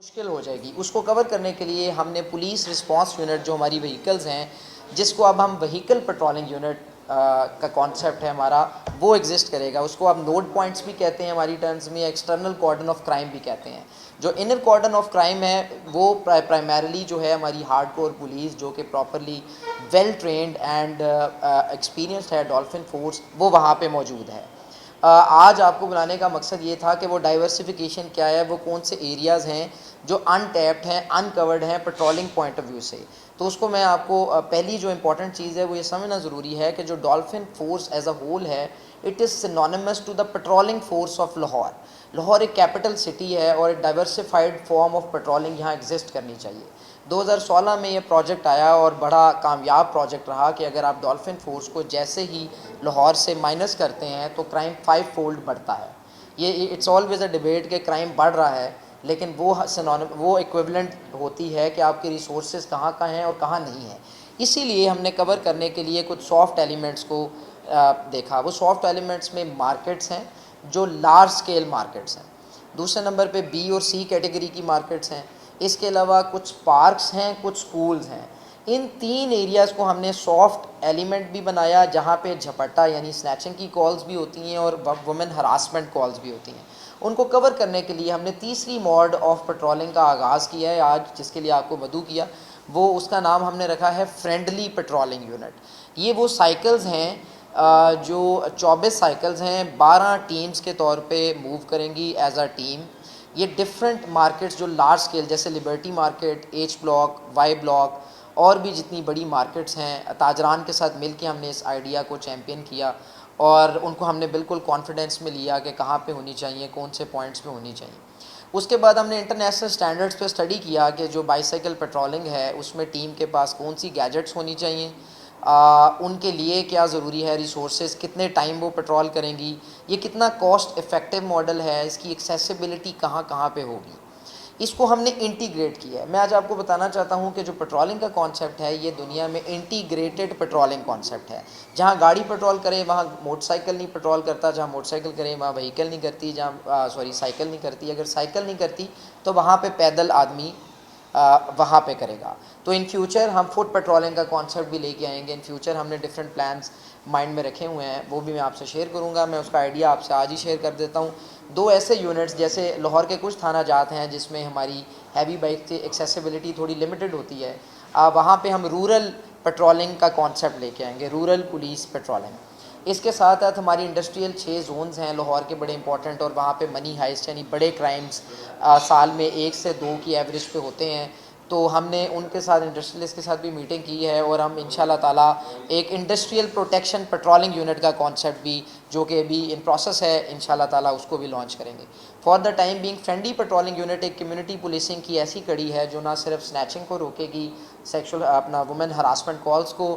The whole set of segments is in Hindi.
मुश्किल हो जाएगी। उसको कवर करने के लिए हमने पुलिस रिस्पांस यूनिट जो हमारी व्हीकल्स हैं, जिसको अब हम व्हीकल पेट्रोलिंग यूनिट का कॉन्सेप्ट है हमारा, वो एग्जिस्ट करेगा। उसको अब नोड पॉइंट्स भी कहते हैं हमारी टर्म्स में, एक्सटर्नल कॉर्डन ऑफ क्राइम भी कहते हैं। जो इनर कॉर्डन ऑफ क्राइम है वो प्राइमरीली जो है हमारी हार्डकोर पुलिस, जो कि properly well trained and experienced है, डॉल्फिन फोर्स, वो वहाँ पे मौजूद है। आज आपको बुलाने का मकसद ये था कि वो डाइवर्सिफिकेशन क्या है, वो कौन से एरियाज़ हैं जो अनटैप्ड हैं, अनकवर्ड हैं पेट्रोलिंग पॉइंट ऑफ व्यू से। तो उसको मैं आपको पहली जो इंपॉर्टेंट चीज़ है वो ये समझना ज़रूरी है कि जो dolphin force as a whole है, it is synonymous to the patrolling force of Lahore. Lahore एक कैपिटल सिटी है और एक डाइवर्सिफाइड फॉर्म ऑफ पेट्रोलिंग यहाँ एग्जिस्ट करनी चाहिए। 2016 में ये प्रोजेक्ट आया और बड़ा कामयाब प्रोजेक्ट रहा कि अगर आप डॉल्फिन फोर्स को जैसे ही लाहौर से माइनस करते हैं तो क्राइम 5 फोल्ड बढ़ता है। ये इट्स ऑलवेज अ डिबेट कि क्राइम बढ़ रहा है, लेकिन वो इक्विवेलेंट होती है कि आपके रिसोर्सेज कहाँ कहाँ हैं और कहाँ नहीं हैं। इसीलिए हमने कवर करने के लिए कुछ सॉफ्ट एलिमेंट्स को देखा। वो सॉफ्ट एलिमेंट्स में मार्केट्स हैं जो लार्ज स्केल मार्केट्स हैं। दूसरे नंबर पे बी और सी कैटेगरी की मार्केट्स हैं। इसके अलावा कुछ पार्क्स हैं, कुछ स्कूल्स हैं। इन तीन एरियाज़ को हमने सॉफ्ट एलिमेंट भी बनाया, जहाँ पे झपट्टा यानी स्नैचिंग की कॉल्स भी होती हैं और वुमेन हरासमेंट कॉल्स भी होती हैं। उनको कवर करने के लिए हमने तीसरी मोड ऑफ पेट्रोलिंग का आगाज़ किया है आज, जिसके लिए आपको मदऊ किया। वो उसका नाम हमने रखा है फ्रेंडली पेट्रोलिंग यूनिट। ये वो साइकिल्स हैं जो 24 साइकिल्स हैं, 12 टीम्स के तौर पे मूव करेंगी एज अ टीम। ये डिफरेंट मार्केट्स जो लार्ज स्केल, जैसे Liberty Market, H block, Y block और भी जितनी बड़ी मार्केट्स हैं, ताजरान के साथ मिल के हमने इस आइडिया को चैम्पियन किया और उनको हमने बिल्कुल कॉन्फिडेंस में लिया कि कहाँ पे होनी चाहिए, कौन से पॉइंट्स पे होनी चाहिए। उसके बाद हमने इंटरनेशनल स्टैंडर्ड्स पे स्टडी किया कि जो बाईसाइकिल पेट्रोलिंग है उसमें टीम के पास कौन सी गैजेट्स होनी चाहिए, उनके लिए क्या ज़रूरी है, रिसोर्सेज कितने टाइम वो पेट्रोल करेंगी, ये कितना कॉस्ट इफ़ेक्टिव मॉडल है, इसकी एक्सेसिबिलिटी कहाँ कहाँ पे होगी। इसको हमने इंटीग्रेट किया है। मैं आज आपको बताना चाहता हूँ कि जो पेट्रोलिंग का कॉन्सेप्ट है ये दुनिया में इंटीग्रेटेड पेट्रोलिंग कॉन्सेप्ट है। जहाँ गाड़ी पेट्रोल करे वहाँ मोटरसाइकिल नहीं पेट्रोल करता, जहाँ मोटरसाइकिल करे वहाँ व्हीकल नहीं करती, जहाँ साइकिल नहीं करती, अगर साइकिल नहीं करती तो वहाँ पे पैदल आदमी वहाँ पे करेगा। तो इन फ्यूचर हम फुट पेट्रोलिंग का कॉन्सेप्ट भी लेके आएंगे। इन फ्यूचर हमने डिफरेंट प्लान्स माइंड में रखे हुए हैं, वो भी मैं आपसे शेयर करूँगा। मैं उसका आइडिया आपसे आज ही शेयर कर देता हूँ। दो ऐसे यूनिट्स, जैसे लाहौर के कुछ थाना जात हैं जिसमें हमारी हैवी बाइक की एक्सेसिबिलिटी थोड़ी लिमिटेड होती है, वहाँ पे हम रूरल पेट्रोलिंग का कॉन्सेप्ट लेके आएंगे, रूरल पुलिस पेट्रोलिंग। इसके साथ साथ हमारी इंडस्ट्रियल 6 जोन्स हैं लाहौर के बड़े इंपॉर्टेंट, और वहाँ पे मनी हाइस्ट यानी बड़े क्राइम्स साल में 1 से 2 की एवरेज पे होते हैं। तो हमने उनके साथ, इंडस्ट्रियलिस्ट के साथ भी मीटिंग की है और हम इंशाल्लाह ताला एक इंडस्ट्रियल प्रोटेक्शन पेट्रोलिंग यूनिट का कॉन्सेप्ट भी, जो कि अभी इन प्रोसेस है, इंशाल्लाह ताला उसको भी लॉन्च करेंगे। For the time being friendly patrolling unit एक कम्युनिटी पुलिसिंग की ऐसी कड़ी है जो ना सिर्फ स्नैचिंग को रोकेगी, सेक्सुअल अपना वुमेन हरासमेंट कॉल्स को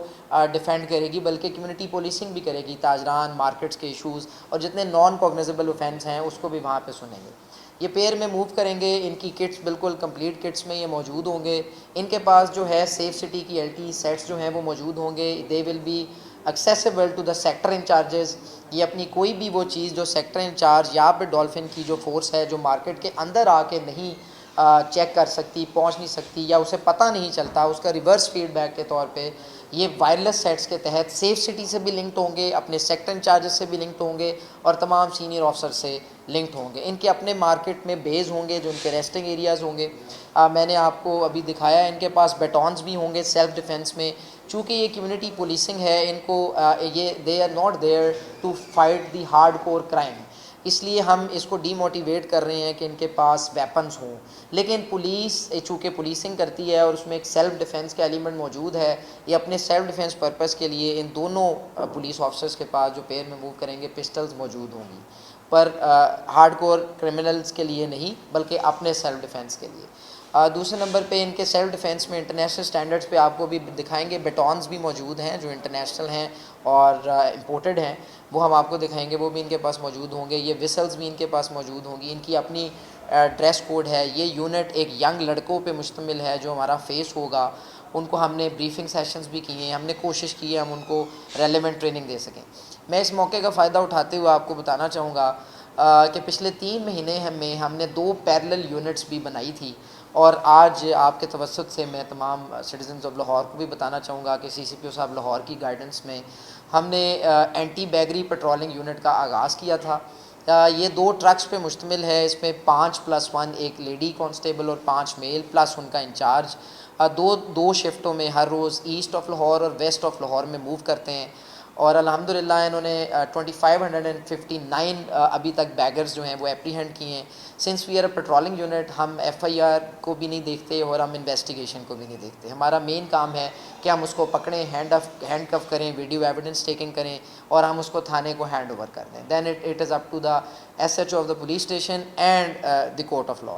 डिफेंड करेगी, बल्कि कम्युनिटी पुलिसिंग भी करेगी। ताजरान मार्केट्स के इशूज़ और जितने नॉन कॉग्निजेबल ऑफेंस हैं उसको भी वहाँ पे सुनेंगे। ये पेयर में मूव करेंगे। इनकी किट्स बिल्कुल कंप्लीट किट्स में ये मौजूद होंगे। इनके पास जो है सेफ सिटी की LTE सेट्स जो हैं वो मौजूद होंगे। They will be accessible to the sector incharges. ये अपनी कोई भी वो चीज़ जो सेक्टर इंचार्ज या फिर डॉल्फिन की जो फोर्स है जो मार्केट के अंदर आके नहीं चेक कर सकती, पहुंच नहीं सकती, या उसे पता नहीं चलता, उसका रिवर्स फीडबैक के तौर पे ये वायरलेस सेट्स के तहत सेफ सिटी से भी लिंक्ड होंगे, अपने सेक्टर इंचार्जेस से भी लिंक्ड होंगे और तमाम सीनियर ऑफिसर से लिंक्ड होंगे। इनके अपने मार्केट में बेस होंगे जो इनके रेस्टिंग एरियाज़ होंगे। मैंने आपको अभी दिखाया, इनके पास बैटॉन्स भी होंगे सेल्फ डिफेंस में। चूँकि ये कम्युनिटी पुलिसिंग है, इनको ये they are not there to fight the hard core crime, इसलिए हम इसको डीमोटिवेट कर रहे हैं कि इनके पास वेपन्स हों। लेकिन पुलिस चूँकि पुलिसिंग करती है और उसमें एक सेल्फ़ डिफेंस का एलिमेंट मौजूद है, ये अपने सेल्फ़ डिफेंस पर्पस के लिए इन दोनों पुलिस ऑफिसर्स के पास जो पेयर में मूव करेंगे पिस्टल्स मौजूद होंगी, पर हार्डकोर क्रिमिनल्स के लिए नहीं, बल्कि अपने सेल्फ़ डिफेंस के लिए। दूसरे नंबर पे इनके सेल्फ़ डिफेंस में इंटरनेशनल स्टैंडर्ड्स पे आपको भी दिखाएंगे। बैटॉन्स भी मौजूद हैं जो इंटरनेशनल हैं और इम्पोर्टेड हैं, वो हम आपको दिखाएंगे, वो भी इनके पास मौजूद होंगे। ये विसल्स भी इनके पास मौजूद होंगी। इनकी अपनी ड्रेस कोड है। ये यूनिट एक यंग लड़कों पे मुश्तमिल है जो हमारा फेस होगा। उनको हमने ब्रीफिंग सेशंस भी किए हैं, हमने कोशिश की है हम उनको रेलेवेंट ट्रेनिंग दे सकें। मैं इस मौके का फ़ायदा उठाते हुए आपको बताना चाहूँगा कि पिछले 3 महीने में हमने 2 पैरेलल यूनिट्स भी बनाई थी। और आज आपके तवज्जुह से मैं तमाम सिटीज़न्स ऑफ लाहौर को भी बताना चाहूँगा कि CCPO साहब लाहौर की गाइडेंस में हमने एंटी बैगरी पेट्रोलिंग यूनिट का आगाज़ किया था। ये 2 ट्रक्स पे मुश्तमिल है। इसमें 5+1 एक लेडी कांस्टेबल और 5 मेल प्लस उनका इंचार्ज दो शिफ्टों में हर रोज़ ईस्ट ऑफ लाहौर और वेस्ट ऑफ लाहौर में मूव करते हैं। और अल्हम्दुलिल्लाह इन्होंने 2559 अभी तक बैगर्स जो हैं वो एप्रीहेंड किए हैं। Since we are a patrolling unit, हम FIR को भी नहीं देखते और हम इन्वेस्टिगेशन को भी नहीं देखते। हमारा मेन काम है कि हम उसको पकड़ें, हैंड कफ करें, वीडियो एविडेंस टेकिंग करें और हम उसको थाने को हैंड ओवर कर दें। Then it is up to the SHO of the police station and the court of law.